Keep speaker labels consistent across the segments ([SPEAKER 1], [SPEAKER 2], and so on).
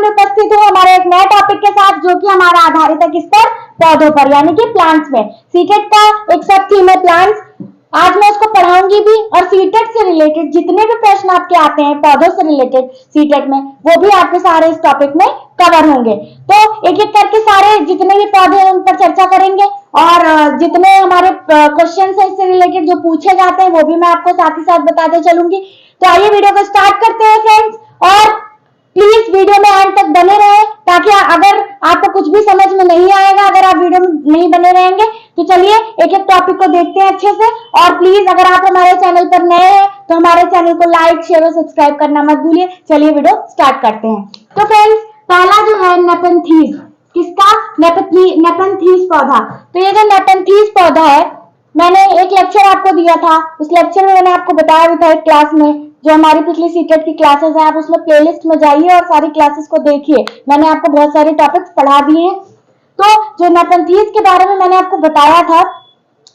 [SPEAKER 1] में उपस्थित हूँ हमारे एक नए टॉपिक के साथ, जो कि हमारा आधारित है किस पर, पौधों पर, यानी कि प्लांट्स में। सीटेट का एक सब थीम है प्लांट्स। आज मैं उसको पढ़ाऊंगी भी, और सीटेट से रिलेटेड जितने भी प्रश्न आपके आते हैं पौधों से रिलेटेड सीटेट में, वो भी आपके सारे इस टॉपिक में कवर होंगे। तो एक एक करके सारे जितने भी पौधे हैं उन पर चर्चा करेंगे, और जितने हमारे क्वेश्चन है इससे रिलेटेड जो पूछे जाते हैं वो भी मैं आपको साथ ही साथ बताते चलूंगी। तो आइए वीडियो को स्टार्ट करते हैं फ्रेंड्स, और प्लीज वीडियो में अंत तक बने रहे, ताकि अगर आपको कुछ भी समझ में नहीं आएगा अगर आप वीडियो में नहीं बने रहेंगे। तो चलिए एक एक टॉपिक को देखते हैं अच्छे से। और प्लीज अगर आप हमारे चैनल पर नए हैं तो हमारे चैनल को लाइक शेयर और सब्सक्राइब करना मत भूलिए। चलिए वीडियो स्टार्ट करते हैं। तो फ्रेंड्स पहला जो है नेपेंथीज, किसका, नेपेंथीज पौधा। तो ये जो नेपेंथीज पौधा है, मैंने एक लेक्चर आपको दिया था, उस लेक्चर में मैंने आपको बताया भी था एक क्लास में, जो हमारी पिछली सीटेट की क्लासेस है, आप उसमें प्लेलिस्ट में जाइए और सारी क्लासेस को देखिए। मैंने आपको बहुत सारे टॉपिक्स पढ़ा दिए हैं। तो जो नेपेंथीज के बारे में मैंने आपको बताया था,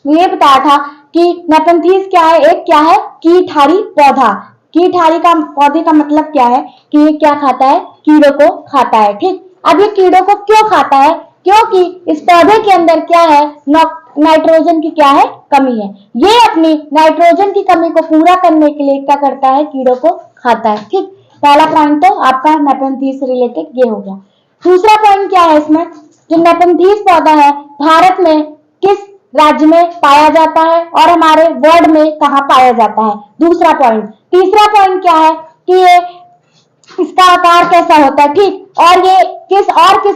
[SPEAKER 1] ये बताया था कि नेपेंथीज क्या है, एक क्या है, कीटहारी पौधा। कीटहारी का पौधे का मतलब क्या है कि ये क्या खाता है, कीड़ों को खाता है। ठीक, अब ये कीड़ों को क्यों खाता है, क्योंकि इस पौधे के अंदर क्या है, नाइट्रोजन की क्या है, कमी है। ये अपनी नाइट्रोजन की कमी को पूरा करने के लिए क्या करता है, कीड़ों को खाता है। ठीक, पहला पॉइंट तो आपका नेपेंथीज से रिलेटेड ये हो गया। दूसरा पॉइंट क्या है इसमें, जो नेपेंथीज पौधा है भारत में किस राज्य में पाया जाता है और हमारे वर्ल्ड में कहाँ पाया जाता है, दूसरा पॉइंट। तीसरा पॉइंट क्या है कि ये इसका आकार कैसा होता है, ठीक, और ये किस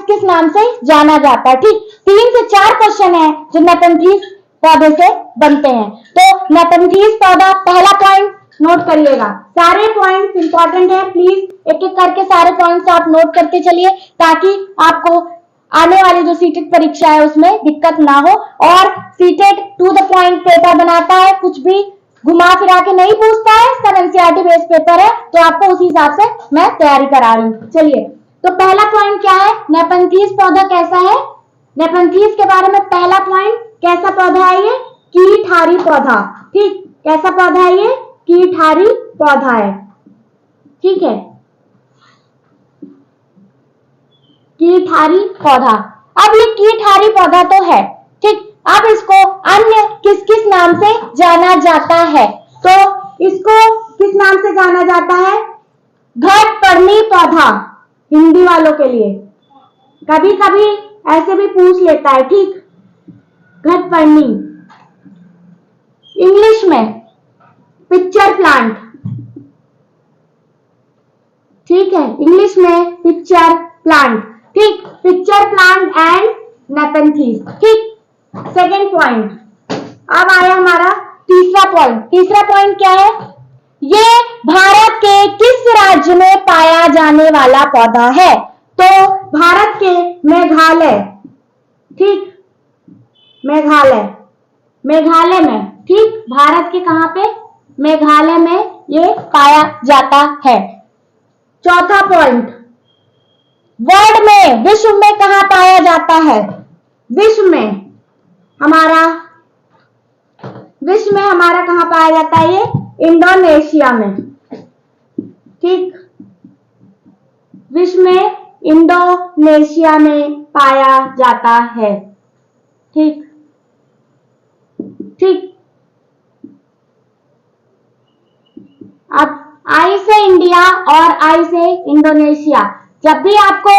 [SPEAKER 1] किस नाम से जाना जाता है। ठीक, 3 से 4 क्वेश्चन है जो नेपेंथीज पौधे से बनते हैं। तो नेपेंथीज पौधा, पहला पॉइंट नोट करिएगा, सारे पॉइंट्स इंपॉर्टेंट है, प्लीज एक एक करके सारे पॉइंट्स आप नोट करते चलिए, ताकि आपको आने वाली जो सीटेट परीक्षा है उसमें दिक्कत ना हो। और CTET to the point paper बनाता है, कुछ भी घुमा फिरा के नहीं पूछता है, सब एनसीईआरटी बेस्ड पेपर है, तो आपको उसी हिसाब से मैं तैयारी करा रही हूँ। चलिए, तो पहला पॉइंट क्या है, नेपेंथीज पौधा कैसा है। नेपेंथीज के बारे में पहला पॉइंट, कैसा पौधा है ये, कीटहारी पौधा। ठीक, कैसा पौधा है ये, कीटहारी पौधा है। ठीक है, कीटहारी पौधा। अब ये कीटहारी पौधा तो है, ठीक, अब इसको अन्य किस किस नाम से जाना जाता है, तो इसको किस नाम से जाना जाता है, घटपर्णी पौधा, हिंदी वालों के लिए कभी कभी ऐसे भी पूछ लेता है। ठीक, घटपर्णी। इंग्लिश में पिक्चर प्लांट, ठीक है, इंग्लिश में पिक्चर प्लांट। ठीक, पिक्चर प्लांट एंड नेपेंथीज। ठीक, सेकेंड पॉइंट। अब आया हमारा तीसरा पॉइंट। तीसरा पॉइंट क्या है, ये भारत के किस राज्य में पाया जाने वाला पौधा है, तो भारत के मेघालय, ठीक, मेघालय में, ठीक, भारत के कहां पे, मेघालय में ये पाया जाता है। चौथा पॉइंट, वर्ल्ड में, विश्व में कहां पाया जाता है, विश्व में हमारा कहां पाया जाता है, ये इंडोनेशिया में। ठीक, विश्व में इंडोनेशिया में पाया जाता है। ठीक, अब आई से इंडिया और आई से इंडोनेशिया, जब भी आपको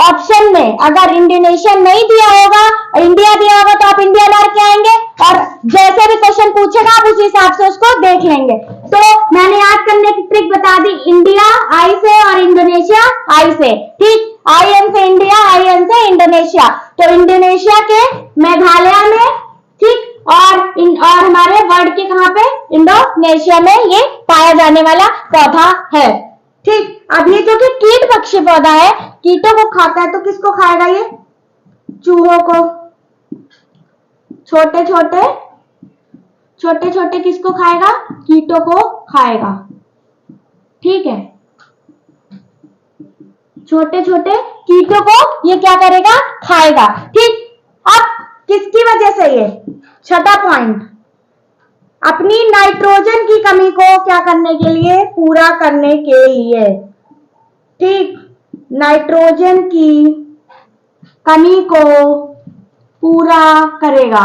[SPEAKER 1] ऑप्शन में अगर इंडोनेशिया नहीं दिया होगा और इंडिया दिया होगा तो आप इंडिया मार के आएंगे, और जैसे भी क्वेश्चन पूछेगा आप उस हिसाब से उसको देख लेंगे। तो मैंने याद करने की ट्रिक बता दी, इंडिया आई से और इंडोनेशिया आई से। ठीक, आई एन से इंडिया, आई एन से इंडोनेशिया। तो इंडोनेशिया के मेघालय में, ठीक, और हमारे वर्ल्ड के कहां पे, इंडोनेशिया में ये पाया जाने वाला पौधा है। ठीक, अब ये जो कि कीट भक्षी पौधा है, कीटों को खाता है, तो किसको खाएगा ये, चूहों को, छोटे छोटे किसको खाएगा, कीटों को खाएगा। ठीक है, छोटे छोटे कीटों को ये क्या करेगा, खाएगा। ठीक, अब किसकी वजह से ये, छठा पॉइंट, अपनी नाइट्रोजन की कमी को क्या करने के लिए, पूरा करने के लिए। ठीक, नाइट्रोजन की कमी को पूरा करेगा,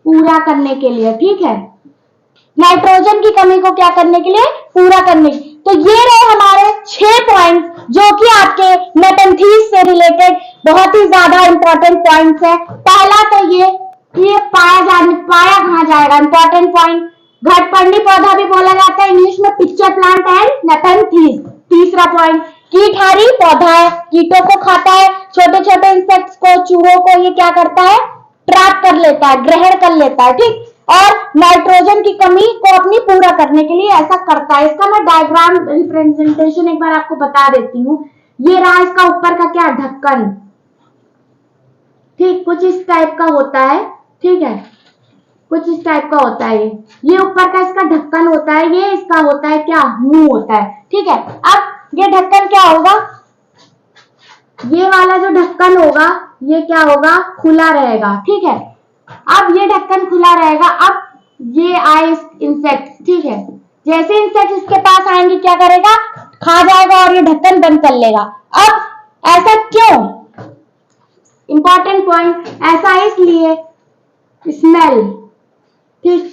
[SPEAKER 1] पूरा करने के लिए, ठीक है, नाइट्रोजन की कमी को क्या करने के लिए, पूरा करने। तो ये रहे हमारे 6 पॉइंट जो कि आपके नेपेंथीज से रिलेटेड बहुत ही ज्यादा इंपॉर्टेंट पॉइंट्स है। पहला तो ये पाया कहां जाएगा, इंपॉर्टेंट पॉइंट, घटपर्णी पौधा भी बोला जाता है इंग्लिश में पिक्चर प्लांट एंड नेपेंथीज। तीसरा पॉइंट, कीटहारी पौधा है, कीटों को खाता है, छोटे छोटे इंसेक्ट्स को, चूहों को ये क्या करता है, ट्रैप कर लेता है, ग्रहण कर लेता है, ठीक। और नाइट्रोजन की कमी को अपनी पूरा करने के लिए ऐसा करता है। इसका मैं डायग्राम रिप्रेजेंटेशन एक बार आपको बता देती हूँ। ये रहा इसका ऊपर का क्या, ढक्कन, ठीक, कुछ इस टाइप का होता है, ठीक है, कुछ इस टाइप का होता है। ये ऊपर का इसका ढक्कन होता है, ये इसका होता है क्या, मुंह होता है, ठीक है। अब ये ढक्कन क्या होगा, ये वाला जो ढक्कन होगा ये क्या होगा, खुला रहेगा, ठीक है। अब ये ढक्कन खुला रहेगा, अब ये आए इंसेक्ट, ठीक है, जैसे इंसेक्ट इसके पास आएंगे क्या करेगा, खा जाएगा और ये ढक्कन बंद कर लेगा। अब ऐसा क्यों, इंपॉर्टेंट पॉइंट, ऐसा इसलिए स्मेल, ठीक,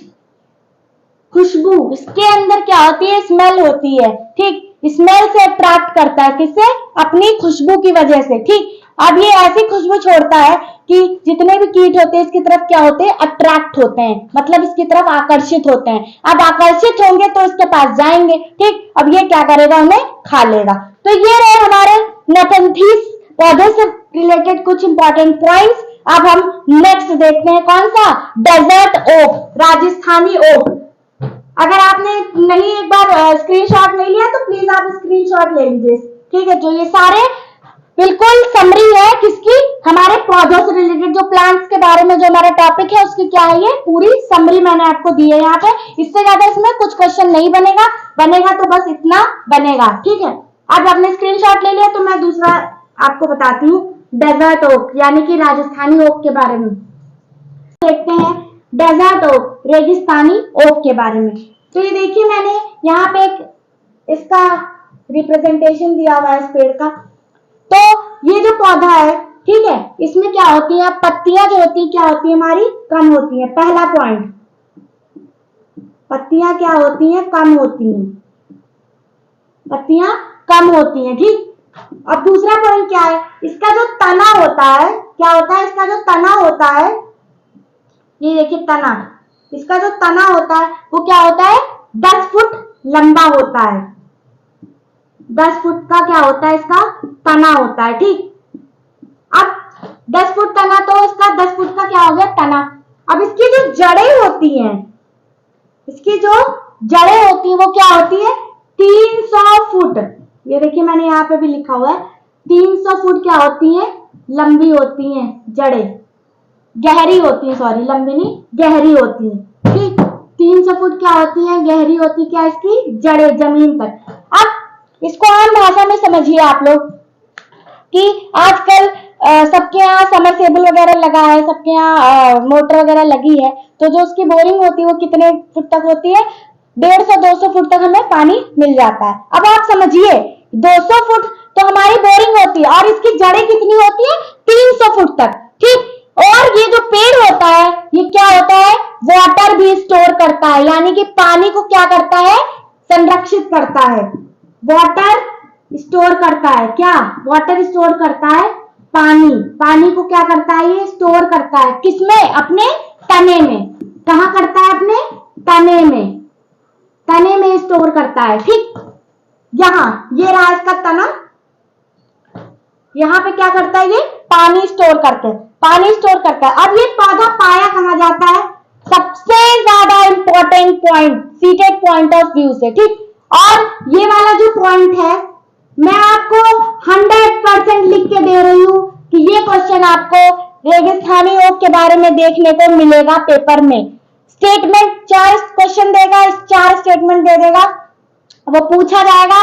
[SPEAKER 1] खुशबू, इसके अंदर क्या होती है, स्मेल होती है, ठीक, स्मेल से अट्रैक्ट करता है, किससे, अपनी खुशबू की वजह से, ठीक। अब ये ऐसी खुशबू छोड़ता है कि जितने भी कीट होते हैं इसकी तरफ क्या होते हैं, अट्रैक्ट होते हैं, मतलब इसकी तरफ आकर्षित होते हैं। अब आकर्षित होंगे तो इसके पास जाएंगे, ठीक, अब ये क्या करेगा, उन्हें खा लेगा। तो ये रहे हमारे नेपेंथीज पौधे से रिलेटेड कुछ इंपॉर्टेंट पॉइंट्स। अब हम नेक्स्ट देखते हैं, कौन सा, डेजर्ट ओक, राजस्थानी ओक। अगर आपने नहीं एक बार स्क्रीनशॉट नहीं लिया तो प्लीज आप स्क्रीनशॉट ले लीजिए, ठीक है। जो ये सारे बिल्कुल समरी है किसकी, हमारे पौधों से रिलेटेड, जो प्लांट्स के बारे में जो हमारा टॉपिक है उसकी क्या है, ये पूरी समरी मैंने आपको दी है यहाँ पे। इससे ज्यादा इसमें कुछ क्वेश्चन नहीं बनेगा, बनेगा तो बस इतना बनेगा, ठीक है। अब आपने स्क्रीनशॉट ले लिया तो मैं दूसरा आपको बताती हूँ, डेजर्ट ओक यानी कि राजस्थानी ओक के बारे में देखते हैं। डेजर्ट ओक, रेगिस्तानी ओक के बारे में। तो ये देखिए मैंने यहाँ पे एक इसका रिप्रेजेंटेशन दिया हुआ है इस पेड़ का। तो ये जो पौधा है, ठीक है, इसमें क्या होती है, पत्तियां जो होती है क्या होती है, हमारी कम होती है। पहला पॉइंट, पत्तियां क्या होती हैं, कम होती हैं, पत्तियां कम होती हैं, ठीक। अब दूसरा पॉइंट क्या है, इसका जो तना होता है, क्या होता है, इसका जो तना होता है, ये देखिए तना, इसका जो तना होता है वो क्या होता है, 10 फुट लंबा होता है, 10 फुट का क्या होता है, इसका तना होता है, ठीक। अब 10 फुट तना, तो इसका 10 फुट का क्या हो गया, तना। अब इसकी जो जड़ें होती हैं, इसकी जो जड़ें होती है वो क्या होती है, 300 फुट। ये देखिए मैंने यहाँ पे भी लिखा हुआ है, 300 फुट क्या होती है, लंबी होती हैं जड़ें, गहरी होती है, सॉरी लंबी नहीं, गहरी होती है, ठीक। 300 फुट क्या होती है, गहरी होती, क्या इसकी जड़ें जमीन पर। अब इसको आम भाषा में समझिए आप लोग कि आजकल सबके यहाँ समरसेबल वगैरह लगा है, सबके यहाँ मोटर वगैरह लगी है, तो जो उसकी बोरिंग होती है वो कितने फुट तक होती है, 150-200 फुट तक हमें पानी मिल जाता है। अब आप समझिए 200 फुट तो हमारी बोरिंग होती है और इसकी जड़ें कितनी होती है, 300 फुट तक, ठीक। और ये जो पेड़ होता है ये क्या होता है, वाटर भी स्टोर करता है, यानी कि पानी को क्या करता है, संरक्षित करता है। वाटर स्टोर करता है, क्या वाटर स्टोर करता है, पानी, पानी को क्या करता है, ये स्टोर करता है, किसमें, अपने तने में। कहाँ करता है, अपने तने में, तने में स्टोर करता है, ठीक। यहां ये रहा इसका तना, यहां पे क्या करता है, ये पानी स्टोर करते हैं, पानी स्टोर करता है। अब ये पौधा पाया कहां जाता है, सबसे ज्यादा important point seated point of view से, ठीक। और ये वाला जो पॉइंट है मैं आपको 100% लिख के दे रही हूं कि ये क्वेश्चन आपको रेगिस्तानी ओक के बारे में देखने को मिलेगा पेपर में। स्टेटमेंट 4 क्वेश्चन देगा, इस 4 स्टेटमेंट दे देगा, वो पूछा जाएगा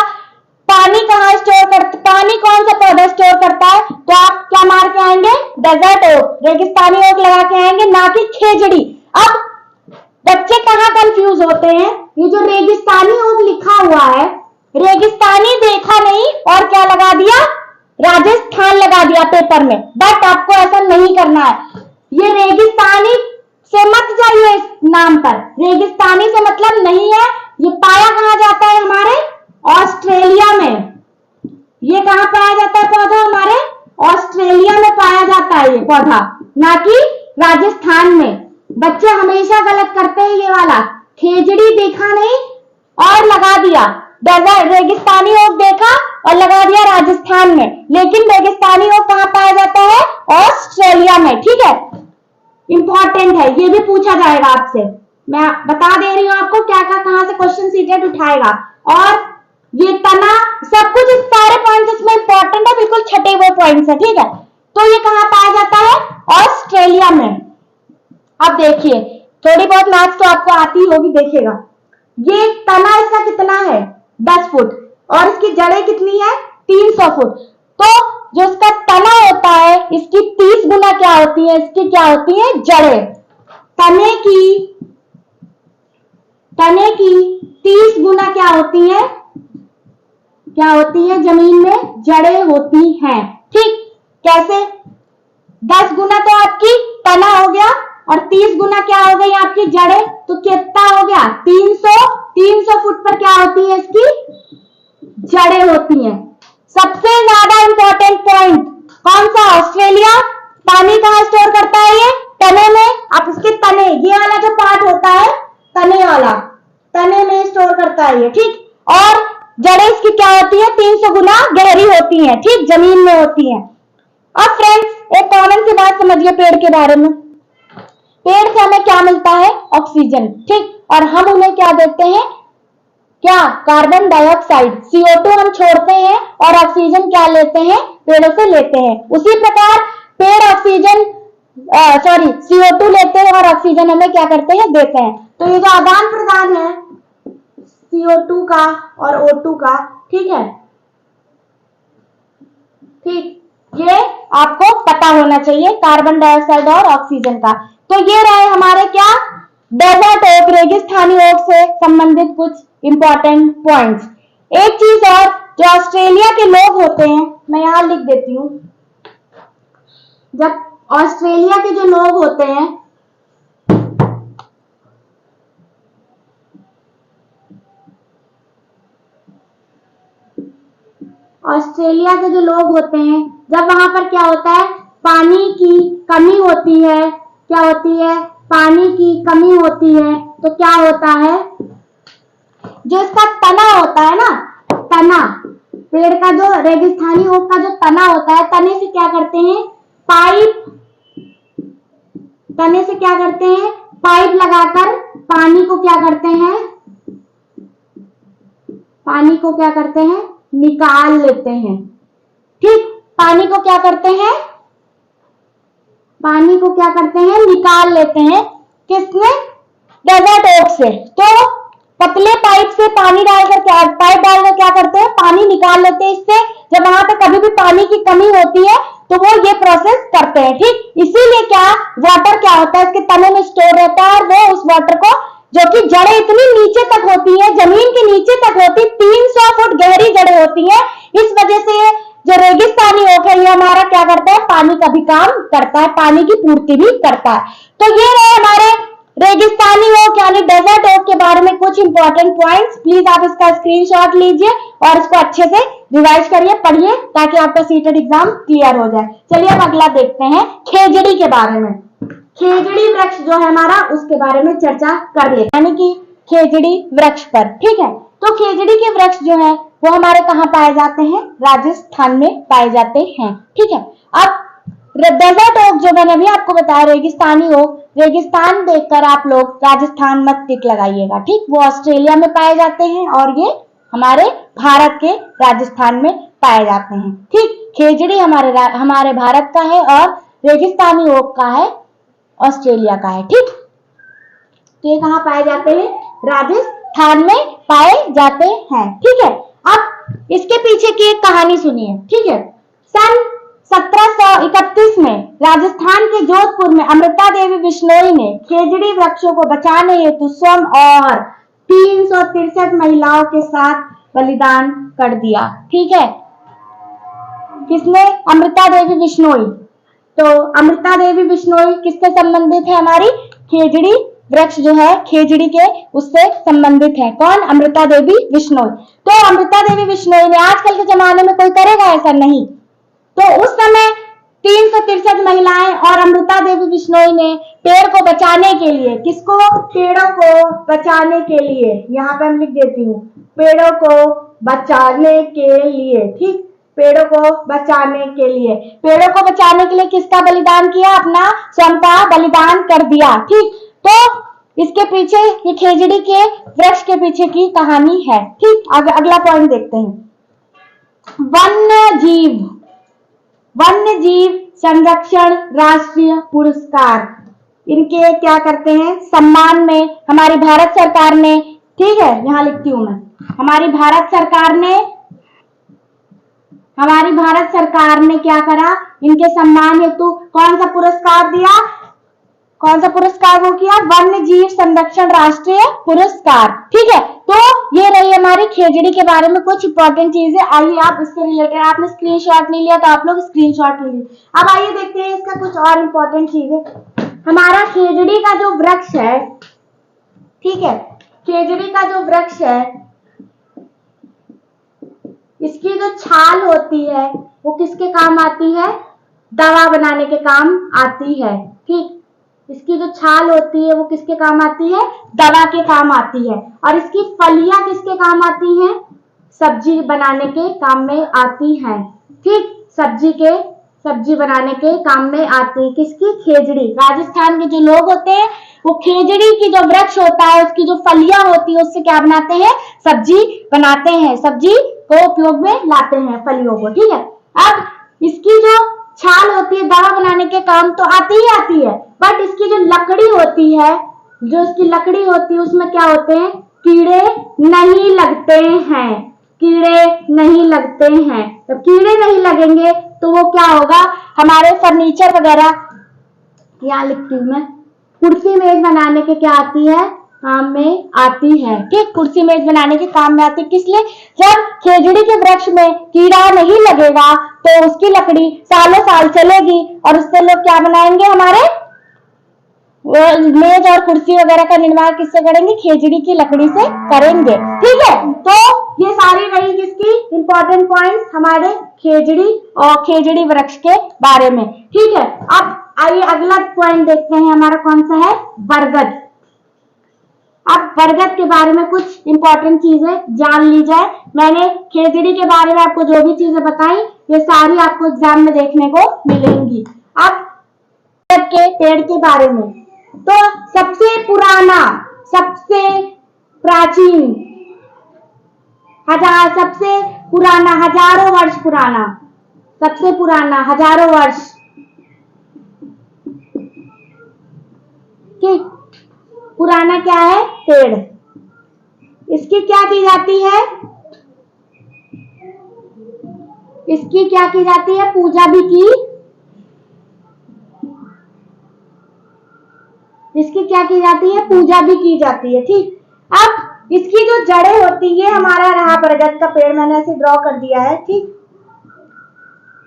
[SPEAKER 1] पानी कहाँ स्टोर करता, पानी कौन सा पौधा स्टोर करता है, तो आप क्या मार के आएंगे, डेजर्ट ओक, रेगिस्तानी ओक लगा के आएंगे, ना कि खेजड़ी। अब बच्चे कहाँ कंफ्यूज होते हैं, ये जो रेगिस्तानी ओक लिखा हुआ है, रेगिस्तानी देखा नहीं और क्या लगा लगा दिया पेपर में, बट आपको ऐसा नहीं करना है। ये रेगिस्तानी से मत जाइए इस नाम पर, रेगिस्तानी से मतलब नहीं है। ये पाया कहाँ जाता है? हमारे ऑस्ट्रेलिया में। ये कहाँ पाया जाता है पौधा? हमारे ऑस्ट्रेलिया में पाया जाता है ये पौधा, ना कि राजस्थान में। बच्चे हमेशा गलत करते हैं ये वाला, खेजड़ी देखा नहीं और लगा दिया, डेजर्ट रेगिस्तानी ओक देखा और लगा दिया राजस्थान में, लेकिन रेगिस्तानी ओक कहाँ पाया जाता है? ऑस्ट्रेलिया में। ठीक है, इंपॉर्टेंट है, ये भी पूछा जाएगा आपसे। मैं बता दे रही हूँ आपको क्या क्या कहां से क्वेश्चन सीटेट उठाएगा। और ये तना सब कुछ, इस सारे पॉइंट्स इसमें इंपॉर्टेंट है, बिल्कुल छटे हुए पॉइंट्स है। ठीक है, तो ये कहाँ पाया जाता है? ऑस्ट्रेलिया में। अब देखिए, थोड़ी बहुत मैथ्स तो आपको आती होगी, देखिएगा। ये तना इसका कितना है? 10 फुट, और इसकी जड़ें कितनी है? 300 फुट। तो जो इसका तना होता है, इसकी 30 गुना क्या होती है? इसकी क्या होती है? जड़ें। तने की 30 गुना क्या होती है? क्या होती है? जमीन में जड़ें होती हैं। ठीक, कैसे? 10 गुना तो आपकी तना हो गया और 30 गुना क्या हो गई आपकी जड़ें, तो कितना हो गया? 300 फुट पर क्या होती है? इसकी जड़ें होती हैं। सबसे ज्यादा इंपॉर्टेंट पॉइंट कौन सा? ऑस्ट्रेलिया। पानी कहाँ स्टोर करता है? ये तने में। आप इसके तने, ये वाला जो पार्ट होता है तने वाला, तने में स्टोर करता है ये। ठीक, और जड़ें इसकी क्या होती है? 300 गुना गहरी होती हैं। ठीक, जमीन में होती हैं। अब फ्रेंड्स, एक कॉमन सी बात समझिए पेड़ के बारे में। पेड़ से हमें क्या मिलता है? ऑक्सीजन। ठीक, और हम उन्हें क्या देते हैं? क्या? कार्बन डाइऑक्साइड, CO2 हम छोड़ते हैं और ऑक्सीजन क्या लेते हैं? पेड़ों से लेते हैं। उसी प्रकार पेड़ ऑक्सीजन CO2 लेते हैं और ऑक्सीजन हमें क्या करते हैं? देते हैं। तो ये जो आदान प्रदान है CO2 का और O2 का, ठीक है, ठीक, ये आपको पता होना चाहिए, कार्बन डाइऑक्साइड और ऑक्सीजन का। तो ये रहे हमारे क्या? डेजर्ट ओक, रेगिस्तानी ओक से संबंधित कुछ इंपॉर्टेंट पॉइंट्स। एक चीज और, जो ऑस्ट्रेलिया के लोग होते हैं, मैं यहां लिख देती हूं। जब ऑस्ट्रेलिया के जो लोग होते हैं, ऑस्ट्रेलिया के जो लोग होते हैं, जब वहां पर क्या होता है? पानी की कमी होती है। क्या होती है? पानी की कमी होती है। तो क्या होता है? जो इसका तना होता है ना, तना, पेड़ का जो रेगिस्तानी ओक का जो तना होता है, तने से क्या करते हैं? तने से क्या करते हैं? पाइप लगाकर पानी को क्या करते हैं? पानी को क्या करते हैं? निकाल लेते हैं। ठीक, पानी को क्या करते हैं? पानी को क्या करते हैं? निकाल लेते हैं। किसने? डेजर्ट ओक से। तो पतले पाइप से पानी डालकर क्या करते हैं? पानी निकाल लेते हैं इससे। जब वहां पे कभी भी पानी की कमी होती है तो वो ये प्रोसेस करते हैं। ठीक, इसीलिए क्या वाटर क्या होता है? इसके तने में स्टोर रहता है और वो उस वाटर को, जो कि जड़ें इतनी नीचे तक होती है, जमीन के नीचे तक होती, 300 फुट गहरी जड़ें होती है। इस वजह से जो रेगिस्तानी ओक है, ये हमारा क्या करता है? पानी का भी काम करता है, पानी की पूर्ति भी करता है। तो ये रहे हमारे रेगिस्तानी ओक यानी डेजर्ट ओक के बारे में कुछ इंपॉर्टेंट पॉइंट्स। प्लीज आप इसका स्क्रीनशॉट लीजिए और इसको अच्छे से रिवाइज करिए, पढ़िए, ताकि आपका सीटेट एग्जाम क्लियर हो जाए। चलिए अब अगला देखते हैं, खेजड़ी के बारे में। खेजड़ी वृक्ष जो है हमारा, उसके बारे में चर्चा कर लेते हैं, यानी कि खेजड़ी वृक्ष पर। ठीक है, तो खेजड़ी के वृक्ष जो है वो हमारे कहाँ पाए जाते हैं? राजस्थान में पाए जाते हैं। ठीक है, अब डेजर्ट ओक जो मैंने अभी आपको बताया, रेगिस्तानी ओक, रेगिस्तान देखकर आप लोग राजस्थान मत टिक लगाइएगा। ठीक, वो ऑस्ट्रेलिया में पाए जाते हैं और ये हमारे भारत के राजस्थान में पाए जाते हैं। ठीक, खेजड़ी हमारे भारत का है और रेगिस्तानी ओक का है ऑस्ट्रेलिया का है। ठीक, तो ये कहाँ पाए जाते हैं? राजस्थान में पाए जाते हैं। ठीक है, अब इसके पीछे की एक कहानी सुनिए। ठीक है, सन 1731 में राजस्थान के जोधपुर में अमृता देवी बिश्नोई ने खेजड़ी वृक्षों को बचाने हेतु स्वयं और 363 महिलाओं के साथ बलिदान कर दिया। ठीक है, किसने? अमृता देवी बिश्नोई। तो अमृता देवी बिश्नोई किससे संबंधित है? हमारी खेजड़ी वृक्ष जो है खेजड़ी के उससे संबंधित है। कौन? अमृता देवी बिश्नोई। तो अमृता देवी बिश्नोई ने, आजकल के जमाने में कोई करेगा ऐसा? नहीं। तो उस समय 363 महिलाएं और अमृता देवी बिश्नोई ने पेड़ को बचाने के लिए, किसको? पेड़ों को बचाने के लिए, यहाँ पे हम लिख देती हूँ, पेड़ों को बचाने के लिए, ठीक, पेड़ों को बचाने के लिए, पेड़ों को बचाने के लिए किसका बलिदान किया? अपना स्वयं का बलिदान कर दिया, ठीक। तो इसके पीछे, ये खेजड़ी के वृक्ष के पीछे की कहानी है, ठीक। अगला पॉइंट देखते हैं। वन्य जीव, वन्य जीव संरक्षण राष्ट्रीय पुरस्कार, इनके क्या करते हैं? सम्मान में हमारी भारत सरकार ने, ठीक है, यहां लिखती हूं मैं, हमारी भारत सरकार ने क्या करा? इनके सम्मान हेतु कौन सा पुरस्कार दिया? कौन सा पुरस्कार वो किया? वन्य जीव संरक्षण राष्ट्रीय पुरस्कार, ठीक है। तो ये रही हमारी खेजड़ी के बारे में कुछ इंपॉर्टेंट चीजें। आइए आप इससे रिलेटेड, आपने स्क्रीनशॉट नहीं लिया तो आप लोग स्क्रीनशॉट ले लीजिए। अब आइए देखते हैं इसका कुछ और इंपॉर्टेंट चीजें। हमारा खेजड़ी का जो वृक्ष है, ठीक है, खेजड़ी का जो वृक्ष है, इसकी जो छाल होती है वो किसके काम आती है? दवा बनाने के काम आती है, ठीक। इसकी जो छाल होती है वो किसके काम आती है? दवा के काम आती है। और इसकी फलियां किसके काम आती हैं? सब्जी बनाने के काम में आती हैं, ठीक। सब्जी बनाने के काम में आती है। किसकी? खेजड़ी। राजस्थान के जो लोग होते हैं वो खेजड़ी की जो वृक्ष होता है उसकी जो फलियां होती है उससे क्या बनाते हैं? सब्जी बनाते हैं, सब्जी को उपयोग में लाते हैं फलियों को, ठीक है। अब इसकी जो छाल होती है दवा बनाने के काम तो आती ही आती है, बट इसकी जो लकड़ी होती है, जो इसकी लकड़ी होती है उसमें क्या होते हैं? कीड़े नहीं लगते हैं, कीड़े नहीं लगते हैं। तो कीड़े नहीं लगेंगे तो वो क्या होगा? हमारे फर्नीचर वगैरह, यहाँ लिखती हूँ मैं, कुर्सी मेज बनाने के क्या आती है? काम में आती है, ठीक। कुर्सी मेज बनाने के काम में आती है। किस लिए? जब खेजड़ी के वृक्ष में कीड़ा नहीं लगेगा तो उसकी लकड़ी सालों साल चलेगी और उससे लोग क्या बनाएंगे? हमारे मेज और कुर्सी वगैरह का निर्माण किससे करेंगे? खेजड़ी की लकड़ी से करेंगे, ठीक है। तो ये सारी रही किसकी इंपॉर्टेंट पॉइंट्स हमारे खेजड़ी और खेजड़ी वृक्ष के बारे में, ठीक है। अब आइए अगला पॉइंट देखते हैं, हमारा कौन सा है? बरगद। अब बरगद के बारे में कुछ इंपॉर्टेंट चीजें जान ली जाए। मैंने खेजड़ी के बारे में आपको जो भी चीजें बताई ये सारी आपको एग्जाम में देखने को मिलेंगी। अब बरगद के पेड़ के बारे में, तो सबसे पुराना, सबसे प्राचीन, सबसे पुराना, हजारों वर्ष पुराना, सबसे पुराना हजारों वर्ष, ठीक, पुराना क्या है? पेड़। इसकी क्या की जाती है? इसकी क्या की जाती है? पूजा भी की, इसकी क्या की जाती है? पूजा भी की जाती है, ठीक। अब इसकी जो जड़ें होती है, हमारा रहा बरगद का पेड़, मैंने ऐसे ड्रॉ कर दिया है, ठीक।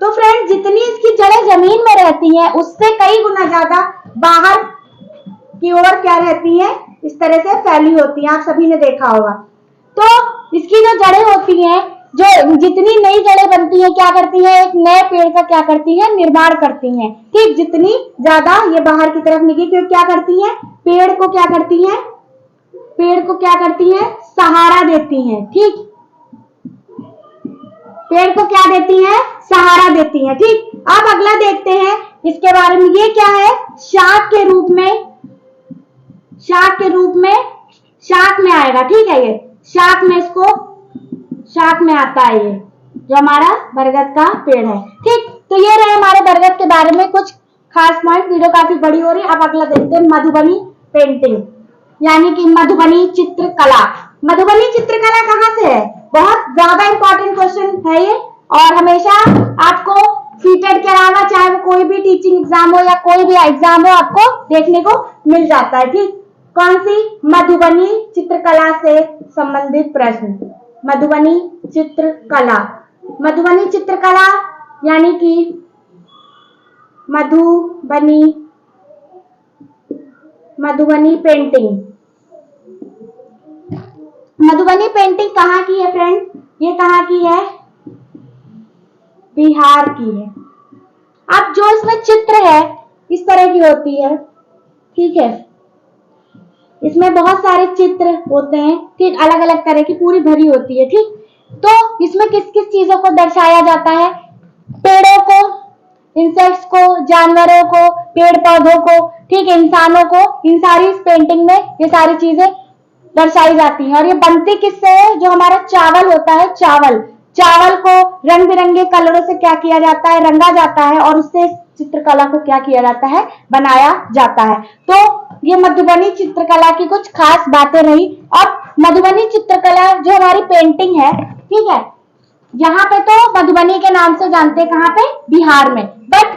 [SPEAKER 1] तो फ्रेंड जितनी इसकी जड़ें जमीन में रहती हैं उससे कई गुना ज्यादा बाहर की ओर क्या रहती है? इस तरह से फैली होती है, आप सभी ने देखा होगा। तो इसकी जो जड़ें होती हैं, जो जितनी नई जड़ें बनती हैं क्या करती है? एक नए पेड़ का क्या करती है? निर्माण करती हैं, ठीक। जितनी ज्यादा ये बाहर की तरफ निकली, क्योंकि क्या करती है? पेड़ को क्या करती है? पेड़ को क्या करती है? सहारा देती हैं, ठीक। पेड़ को क्या देती है? सहारा देती है, ठीक। अब अगला देखते हैं इसके बारे में। ये क्या है? शाख के रूप में, शाख के रूप में, शाख में आएगा, ठीक है। ये शाख में, इसको शाख में आता है ये जो हमारा बरगद का पेड़ है, ठीक। तो ये रहे हमारे बरगद के बारे में कुछ खास पॉइंट। वीडियो काफी बड़ी हो रही है। अब अगला देखते हैं मधुबनी पेंटिंग, यानी कि मधुबनी चित्रकला। मधुबनी चित्रकला कहाँ से है? बहुत ज्यादा इंपॉर्टेंट क्वेश्चन है ये, और हमेशा आपको सीटेट के अलावा चाहे वो कोई भी टीचिंग एग्जाम हो या कोई भी एग्जाम हो आपको देखने को मिल जाता है, ठीक। कौन सी? मधुबनी चित्रकला से संबंधित प्रश्न। मधुबनी चित्रकला, मधुबनी चित्रकला यानी कि मधुबनी, मधुबनी पेंटिंग। मधुबनी पेंटिंग कहाँ की है फ्रेंड? ये कहाँ की है? बिहार की है। अब जो इसमें चित्र है इस तरह की होती है, ठीक है, इसमें बहुत सारे चित्र होते हैं, ठीक, अलग अलग तरह की पूरी भरी होती है, ठीक। तो इसमें किस किस चीजों को दर्शाया जाता है? पेड़ों को, इंसेक्ट्स को, जानवरों को, पेड़ पौधों को, ठीक है, इंसानों को, इन सारी इस पेंटिंग में ये सारी चीजें दर्शाई जाती हैं। और ये बनती किससे है? जो हमारा चावल होता है, चावल, चावल को रंग बिरंगे कलरों से क्या किया जाता है? रंगा जाता है और उससे चित्रकला को क्या किया जाता है? बनाया जाता है। तो ये मधुबनी चित्रकला की कुछ खास बातें रही। अब मधुबनी चित्रकला जो हमारी पेंटिंग है, ठीक है, यहाँ पे तो मधुबनी के नाम से जानते हैं, कहाँ पे? बिहार में। बट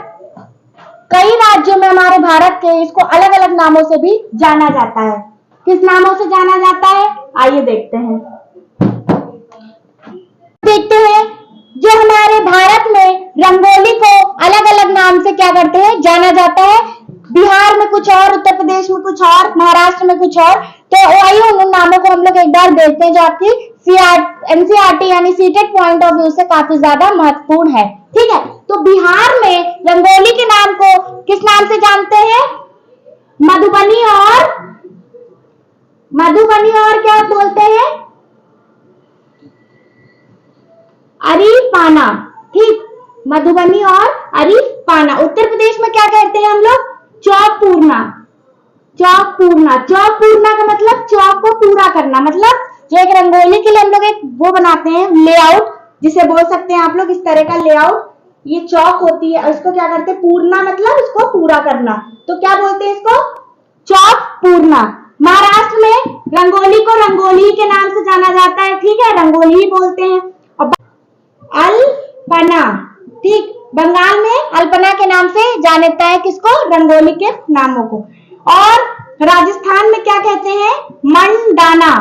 [SPEAKER 1] कई राज्यों में हमारे भारत के इसको अलग अलग नामों से भी जाना जाता है। किस नामों से जाना जाता है? आइए देखते हैं। देखते हैं जो हमारे भारत में रंगोली को अलग अलग नाम से क्या करते हैं? जाना जाता है। बिहार में कुछ और, उत्तर प्रदेश में कुछ और, महाराष्ट्र में कुछ और। तो आइए उन नामों को हम लोग एक बार देखते हैं जो आपकी एनसीईआरटी यानी सीटेट पॉइंट ऑफ व्यू से काफी ज्यादा महत्वपूर्ण है, ठीक है। तो बिहार में रंगोली के नाम को किस नाम से जानते हैं? मधुबनी और क्या बोलते हैं? अरीपाना, ठीक, मधुबनी और अरीपाना। उत्तर प्रदेश में क्या कहते हैं हम लोग? चौक पूरना, चौक पूरना। चौक पूरना का मतलब चौक को पूरा करना, मतलब जो एक रंगोली के लिए हम लोग एक वो बनाते हैं लेआउट, जिसे बोल सकते हैं आप लोग इस तरह का लेआउट, ये चौक होती है। इसको क्या करते हैं? पूरना, मतलब इसको पूरा करना। तो क्या बोलते हैं इसको? चौक पूरना। महाराष्ट्र में रंगोली को रंगोली के नाम से जाना जाता है, ठीक है, रंगोली ही बोलते हैं। अल्पना, ठीक, बंगाल में अल्पना के नाम से जानता है किसको? रंगोली के नामों को। और राजस्थान में क्या कहते हैं? मंडाना,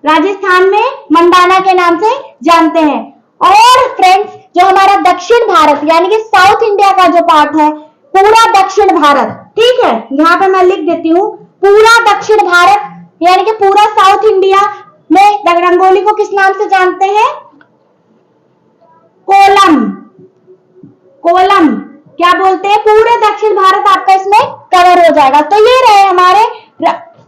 [SPEAKER 1] राजस्थान में मंडाना के नाम से जानते हैं। और फ्रेंड्स जो हमारा दक्षिण भारत यानी कि साउथ इंडिया का जो पार्ट है, पूरा दक्षिण भारत, ठीक है, यहाँ पे मैं लिख देती हूँ, पूरा दक्षिण भारत यानी कि पूरा साउथ इंडिया में रंगोली को किस नाम से जानते हैं? कोलम, कोलम क्या बोलते हैं? पूरे दक्षिण भारत आपका इसमें कवर हो जाएगा। तो ये रहे हमारे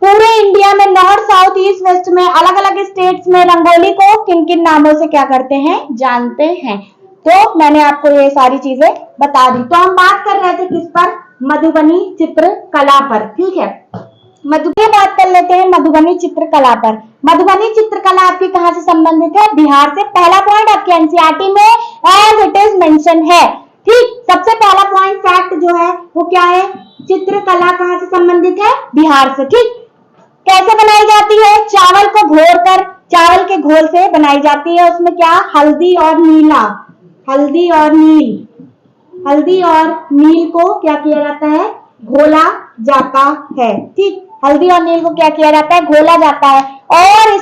[SPEAKER 1] पूरे इंडिया में नॉर्थ, साउथ, ईस्ट, वेस्ट में अलग अलग स्टेट्स में रंगोली को किन किन नामों से क्या करते हैं? जानते हैं। तो मैंने आपको ये सारी चीजें बता दी। तो हम बात कर रहे थे किस पर? मधुबनी चित्रकला पर, ठीक है। बात कर लेते हैं मधुबनी चित्रकला पर। मधुबनी चित्रकला आपकी कहां से संबंधित है? बिहार से। पहला पॉइंट आपके एनसीईआरटी में एज इट इज मेंशन है, ठीक। सबसे पहला पॉइंट फैक्ट जो है वो क्या है? चित्रकला कहां से संबंधित है? बिहार से, ठीक। कैसे बनाई जाती है? चावल को घोरकर, चावल के घोल से बनाई जाती है। उसमें क्या? हल्दी और नीला, हल्दी और नील, हल्दी और नील को क्या किया जाता है? घोला जाता है, ठीक। हल्दी और नील को क्या किया जाता है? घोला जाता है। और इस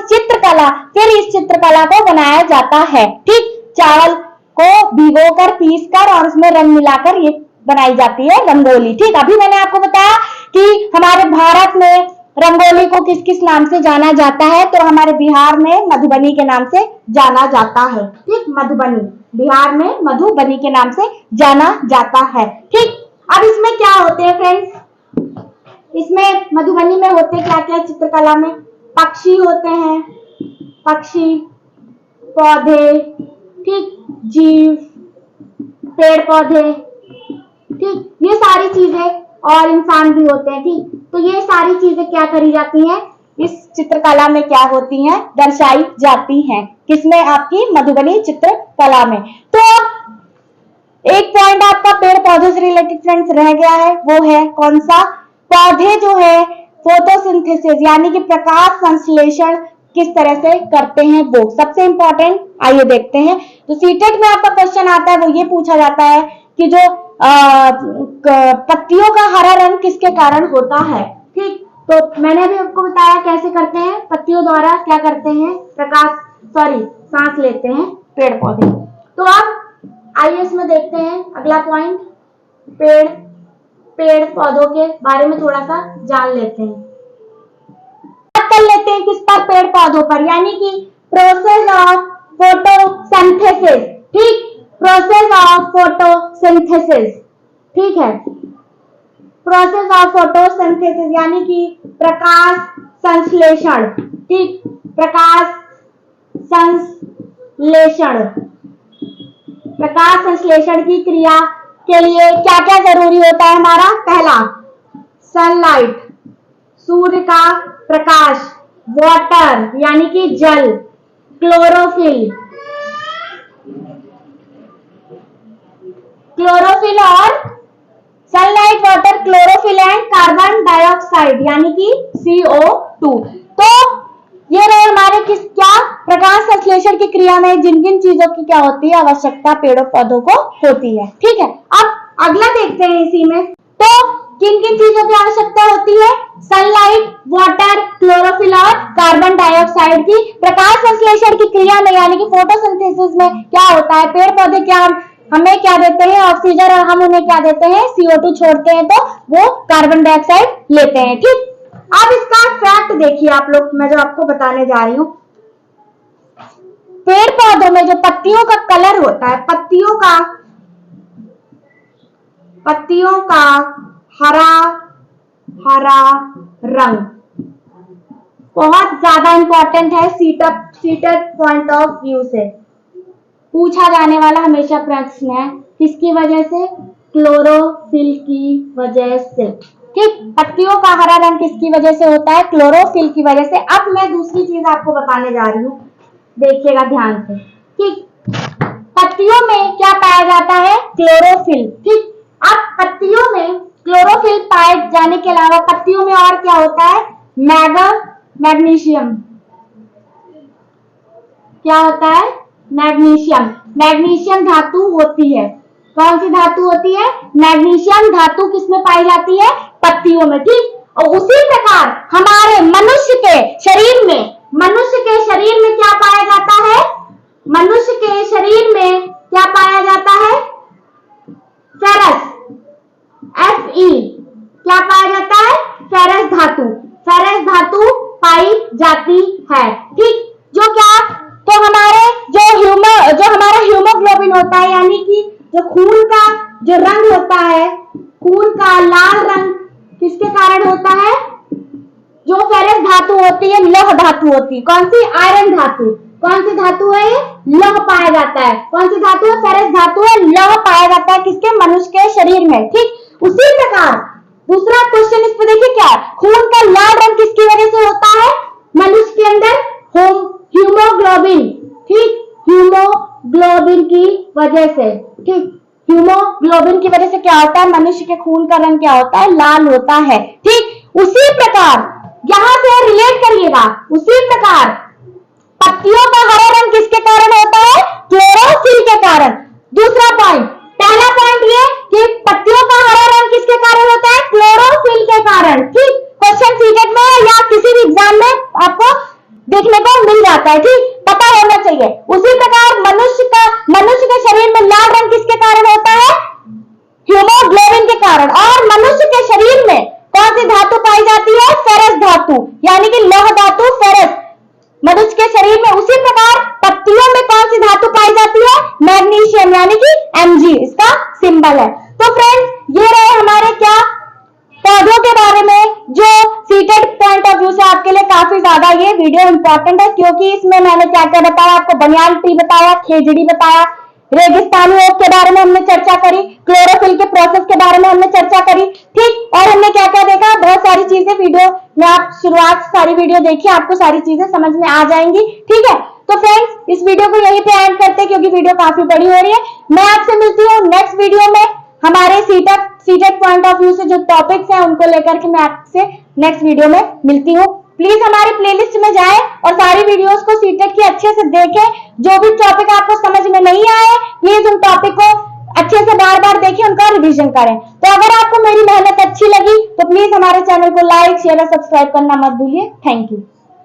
[SPEAKER 1] चित्रकला को बनाया जाता है, ठीक। चावल को भिगोकर, पीसकर और उसमें रंग मिलाकर ये बनाई जाती है रंगोली, ठीक। अभी मैंने आपको बताया कि हमारे भारत में रंगोली को किस किस नाम से जाना जाता है, तो हमारे बिहार में मधुबनी के नाम से जाना जाता है, ठीक। मधुबनी, बिहार में मधुबनी के नाम से जाना जाता है, ठीक। अब इसमें क्या होते हैं फ्रेंड्स? इसमें मधुबनी में होते क्या क्या? चित्रकला में पक्षी होते हैं, पक्षी, पौधे, ठीक, जीव, पेड़ पौधे, ठीक, ये सारी चीजें, और इंसान भी होते हैं, ठीक। तो ये सारी चीजें क्या करी जाती हैं? इस चित्रकला में क्या होती हैं? दर्शाई जाती हैं। किसमें? आपकी मधुबनी चित्रकला में। तो एक पॉइंट आपका पेड़ पौधों से रिलेटेड फ्रेंड्स रह गया है, वो है कौन सा? पौधे जो है फोटोसिंथेसिस यानी कि प्रकाश संश्लेषण किस तरह से करते हैं, वो सबसे इंपॉर्टेंट। आइए देखते हैं। तो सीटेट में आपका क्वेश्चन आता है, वो ये पूछा जाता है कि जो पत्तियों का हरा रंग किसके कारण होता है, ठीक। तो मैंने अभी आपको बताया कैसे करते हैं, पत्तियों द्वारा क्या करते हैं? सांस लेते हैं पेड़ पौधे। तो अब आइए इसमें देखते हैं अगला पॉइंट, पेड़ पौधों के बारे में थोड़ा सा जान लेते हैं। बात कर लेते हैं किस पर, पेड़ पौधों पर, यानी कि प्रोसेस ऑफ फोटोसिंथेसिस। ठीक, प्रोसेस ऑफ फोटोसिंथेसिस, ठीक है, प्रोसेस ऑफ फोटोसिंथेसिस यानी कि प्रकाश संश्लेषण। ठीक, प्रकाश संश्लेषण, प्रकाश संश्लेषण की क्रिया के लिए क्या क्या जरूरी होता है हमारा? पहला, सनलाइट, सूर्य का प्रकाश, वाटर यानी कि जल, क्लोरोफिल, क्लोरोफिल और sunlight, water, chlorophyll and carbon dioxide यानी कि CO2। तो ये रहे हमारे क्या प्रकाश संश्लेषण की क्रिया में जिन जिन चीजों की क्या होती है आवश्यकता पेड़ों पौधों को होती है। ठीक है, अब अगला देखते हैं इसी में, तो किन किन चीजों की आवश्यकता होती है? सनलाइट, वाटर, क्लोरोफिल और कार्बन डाइऑक्साइड की प्रकाश संश्लेषण की क्रिया में यानी कि फोटोसिंथेसिस में क्या होता है? पेड़ पौधे क्या हमें क्या देते हैं? ऑक्सीजन, और हम उन्हें क्या देते हैं? CO2 छोड़ते हैं, तो वो कार्बन डाइऑक्साइड लेते हैं। ठीक, अब इसका फैक्ट देखिए आप लोग, मैं जो आपको बताने जा रही हूं, पेड़ पौधों में जो पत्तियों का कलर होता है, पत्तियों का हरा रंग बहुत ज्यादा इंपॉर्टेंट है सीटेट पॉइंट ऑफ व्यू से पूछा जाने वाला हमेशा प्रश्न है। किसकी वजह से? क्लोरोफिल की वजह से। ठीक, पत्तियों का हरा रंग किसकी वजह से होता है? क्लोरोफिल की वजह से। अब मैं दूसरी चीज आपको बताने जा रही हूँ, देखिएगा ध्यान से। ठीक, पत्तियों में क्या पाया जाता है? क्लोरोफिल। ठीक, अब पत्तियों में क्लोरोफिल पाए जाने के अलावा पत्तियों में और क्या होता है? मैग्नीशियम। क्या होता है? मैग्नीशियम धातु होती है। कौन सी धातु होती है? मैग्नीशियम धातु किसमें पाई जाती है? पत्तियों में। ठीक, और उसी प्रकार हमारे मनुष्य के शरीर में क्या पाया जाता है? मनुष्य के शरीर में क्या पाया जाता है? Ferrous, Fe। क्या पाया जाता है? फेरस धातु पाई जाती है। ठीक, जो क्या, तो जो हमारा हीमोग्लोबिन होता है, यानी कि जो खून का जो रंग होता है, खून का लाल रंग किसके कारण होता है? जो फेरस धातु होती है, लौह धातु होती है। कौन सी? आयरन धातु। कौन सी धातु है? लौह पाया जाता है। कौन सी धातु है? फेरस धातु है, लौह पाया जाता है किसके? मनुष्य के शरीर में। ठीक, उसी प्रकार दूसरा क्वेश्चन इस पे देखिए, क्या खून का लाल रंग किसकी वजह से होता है? मनुष्य के अंदर हीमोग्लोबिन। ठीक, हीमोग्लोबिन की वजह से। ठीक, हीमोग्लोबिन की वजह से क्या होता है? मनुष्य के खून का रंग क्या होता है? लाल होता है। ठीक, उसी प्रकार यहां से रिलेट करिएगा, उसी प्रकार पत्तियों का हरा रंग किसके कारण होता है? क्लोरोफिल के कारण। दूसरा पॉइंट, पहला पॉइंट ये कि पत्तियों का हरा रंग किसके कारण होता है? क्लोरोफिल के कारण। ठीक, क्वेश्चन सीटेट में या किसी भी एग्जाम में आपको देखने को मिल जाता है। ठीक, पता होना चाहिए। उसी प्रकार मनुष्य के शरीर में लाल रंग किसके कारण होता है? हीमोग्लोबिन के कारण। और मनुष्य के शरीर में कौन सी धातु पाई जाती है? फेरस धातु, यानी कि लौह धातु फेरस मनुष्य के शरीर में। उसी प्रकार पत्तियों में कौन सी धातु पाई जाती है? मैग्नीशियम, यानी कि Mg इसका सिंबल है। तो फ्रेंड्स, ये रहे हमारे क्या पौधों के बारे में, जो सीटेड पॉइंट ऑफ व्यू से आपके लिए काफी ज्यादा ये वीडियो इंपॉर्टेंट है, क्योंकि इसमें मैंने क्या क्या बताया आपको? बनियान ट्री बताया, खेजड़ी बताया, रेगिस्तानी ओक के बारे में हमने चर्चा करी, क्लोरोफिल के प्रोसेस के बारे में हमने चर्चा करी। ठीक, और हमने क्या क्या देखा? बहुत सारी चीजें वीडियो में आप शुरुआत सारी वीडियो देखिए, आपको सारी चीजें समझ में आ जाएंगी। ठीक है, तो फ्रेंड्स, इस वीडियो को यहीं पे एंड करते हैं, क्योंकि वीडियो काफी बड़ी हो रही है। मैं आपसे मिलती हूँ नेक्स्ट वीडियो में, हमारे सीटेड पॉइंट ऑफ व्यू से जो टॉपिक्स हैं उनको लेकर के मैं आपसे नेक्स्ट वीडियो में मिलती हूँ। प्लीज हमारी प्लेलिस्ट में जाएं और सारी वीडियोस को सीटेड की अच्छे से देखें। जो भी टॉपिक आपको समझ में नहीं आए, प्लीज उन टॉपिक को अच्छे से बार बार देखें, उनका रिवीजन करें। तो अगर आपको मेरी मेहनत अच्छी लगी तो प्लीज हमारे चैनल को लाइक, शेयर और सब्सक्राइब करना मत भूलिए। Thank you.